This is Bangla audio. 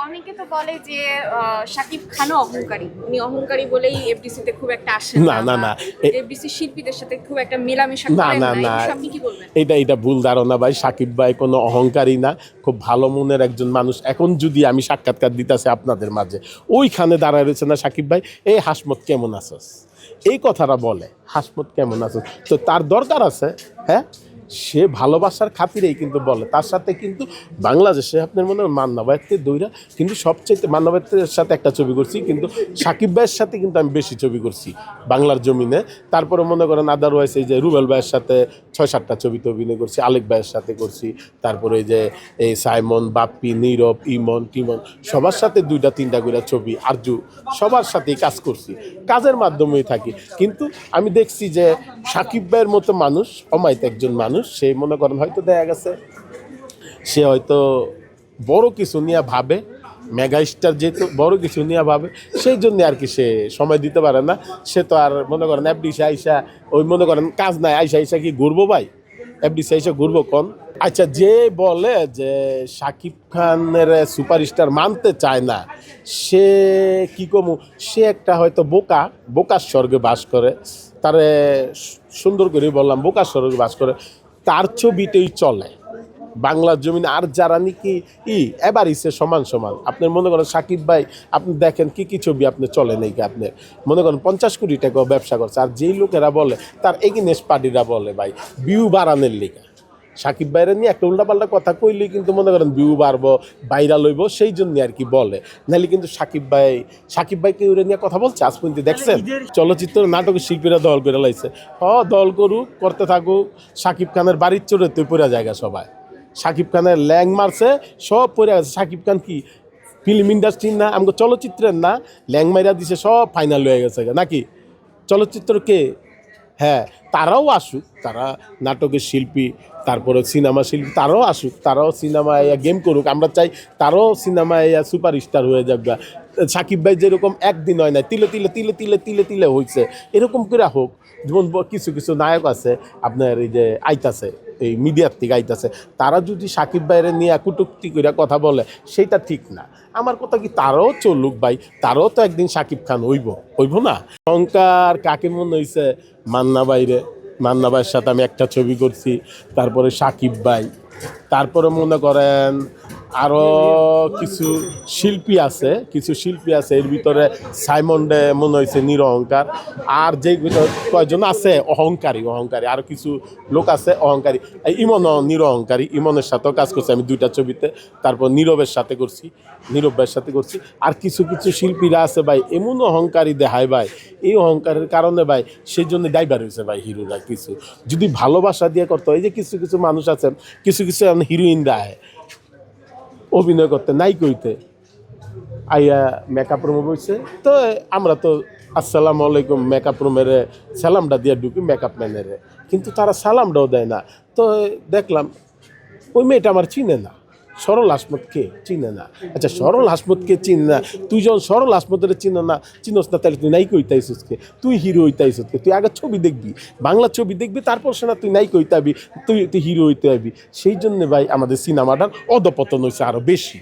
অনেকে তো বলে যে শাকিব খানও অহংকারী, উনি অহংকারী বলেই এফডিসিতে খুব একটা আসেন না না না এফডিসি শিল্পীদের সাথে খুব একটা মেলামেশা না করেন না না, না এই বিষয়ে আপনি কি বলবেন? এটা ভুল ধারণা ভাই। সাকিব ভাই কোনো অহংকারী না, খুব ভালো মনের একজন মানুষ। এখন যদি আমি সাক্ষাৎকার দিতেছি আপনাদের মাঝে, ওইখানে দাঁড়ায় রয়েছে না সাকিব ভাই, এই হাসমত কেমন আছস, এই কথাটা বলে, হাসমত কেমন আছস, তো তার দরকার আছে। হ্যাঁ, সে ভালোবাসার খাতিরেই কিন্তু বলে। তার সাথে কিন্তু বাংলাদেশে আপনার মনে হয় মান্না ভাইয়ের দইরা কিন্তু সবচেয়ে, মান্না ভাইয়ের সাথে একটা ছবি করছি, কিন্তু সাকিব ভাইয়ের সাথে কিন্তু আমি বেশি ছবি করছি বাংলার জমিনে। তারপরে মনে করেন আদারওয়াইজ এই যে রুবেল ভাইয়ের সাথে 6-7টা ছবিতে অভিনয় করছি, আলেক ভাইয়ের সাথে করছি, তারপরে এই যে এই সাইমন, বাপ্পি, নীরব, ইমন টিমন, সবার সাথে 2-3টা করে ছবি, আরজু, সবার সাথেই কাজ করছি, কাজের মাধ্যমেই থাকি। কিন্তু আমি দেখছি যে সাকিব ভাইয়ের মতো মানুষ, অমায়িক একজন মানুষ, সে মনে করেন হয়তো দেখা গেছে সে হয়তো বড় কিছু নিয়ে ভাবে, মেগা স্টার যেহেতু বড় কিছু নিয়ে ভাবে, সেই জন্য আর কি সে সময় দিতে পারে না। সে তো আর মনে করেন এফডিসি আইসা, ওই মনে করেন কাজ নাই, আইসা কি ঘুরবো ভাই, এফডিসি আইসা ঘুরবো কোন? আচ্ছা, যে বলে যে সাকিব খানের সুপারস্টার মানতে চায় না, সে কি কমু, সে একটা হয়তো বোকার স্বর্গে বাস করে। তারে সুন্দর করে বললাম, বোকার স্বর্গে বাস করে, তার ছবিতেই চলে বাংলার জমিনে। আর যারা নাকি এবার ইসে সমান সমান, আপনার মনে করেন সাকিব ভাই, আপনি দেখেন কি ছবি আপনি চলে নেই, আপনার মনে করেন 50 কোটি টাকা ব্যবসা করছে। আর যেই লোকেরা বলে, তার এগেইনস্ট পার্টিরা বলে ভাই ভিউ বাড়ানোর লিগা, সাকিব ভাইরা নিয়ে একটা উল্টাপাল্টা কথা কইলে কিন্তু মনে করেন ভিউ বাড়বো, ভাইরাল হইব, সেই জন্য আর কি বলে। নাহলে কিন্তু সাকিব ভাইকে ওরা নিয়ে কথা বলছে আজ পর্যন্ত দেখছেন? চলচ্চিত্র নাটকের শিল্পীরা দল করে লাইছে, দল করুক, করতে থাকুক। সাকিব খানের বাড়ির চোরে তুই পড়া জায়গা সবাই, সাকিব খানের ল্যাং মারছে, সব পড়ে গেছে। সাকিব খান কি ফিল্ম ইন্ডাস্ট্রির না, আমাকে চলচ্চিত্রের না, ল্যাং মাইরা দিছে, সব ফাইনাল হয়ে গেছে নাকি চলচ্চিত্রকে? হ্যাঁ, তারাও আসুক, তারা নাটকের শিল্পী, তারপরে সিনেমা শিল্পী, তারাও আসুক, তারাও সিনেমায় গেম করুক। আমরা চাই তারাও সিনেমায় সুপারস্টার হয়ে যাবে। সাকিব ভাই যেরকম একদিন হয় না, তিলে তিলে তিলে তিলে তিলে তিলে হয়েছে, এরকম করে হোক। যেমন কিছু নায়ক আছে আপনার, এই যে আইতাছে, এই মিডিয়ার থেকে আইতাছে, তারা যদি সাকিব ভাইয়ের নিয়ে কুটুক্তি করে কথা বলে, সেটা ঠিক না। আমার কথা কি, তারাও চলুক ভাই, তারাও তো একদিন সাকিব খান হইব না? অহংকার কাকে মনে হয়েছে? মান্না ভাইয়ের সাথে আমি একটা ছবি করছি, তারপরে সাকিব ভাই, তারপরে মনে করেন আরও কিছু শিল্পী আছে, এর ভিতরে সাইমন ডে মনে হয়েছে নিরহংকার। আর যে কয়জন আছে অহংকারী, আরও কিছু লোক আছে অহংকারী। ইমনও নিরহংকারী, ইমনের সাথেও কাজ করছি আমি 2টা ছবিতে। তারপর নীরব ভাইয়ের সাথে করছি। আর কিছু শিল্পীরা আছে ভাই, এমন অহংকারী দেখায় ভাই, এই অহংকারের কারণে ভাই সেই জন্য ডাইভার হয়েছে ভাই হিরোরা। কিছু যদি ভালোবাসা দিয়ে করতো, এই যে কিছু মানুষ আছেন, কিছু হিরোইনরা অভিনয় করতে, নাই কইতে আইয়া মেকআপ রুমে বসছে, তো আমরা তো আসসালামু আলাইকুম মেকআপ রুমের সালামটা দিয়ে ঢুকি মেকআপ ম্যানের, কিন্তু তারা সালামটাও দেয় না। তো দেখলাম ওই মেয়েটা আমার চিনে না, সরল হাসমতকে চিনে না। আচ্ছা, সরল হাসমতকে চিনে না, তুই যখন সরল হাসমতের চিনোস না, তাহলে তুই নায়িকা হইতাইছসকে, তুই হিরো হইতাইছসকে? তুই আগে ছবি দেখবি, বাংলা ছবি দেখবি, তারপর সে না তুই নায়িকা হইতে হবি, তুই হিরো হইতে হবি। সেই জন্য ভাই আমাদের সিনেমাটার অধপতন হয়েছে আরও বেশি।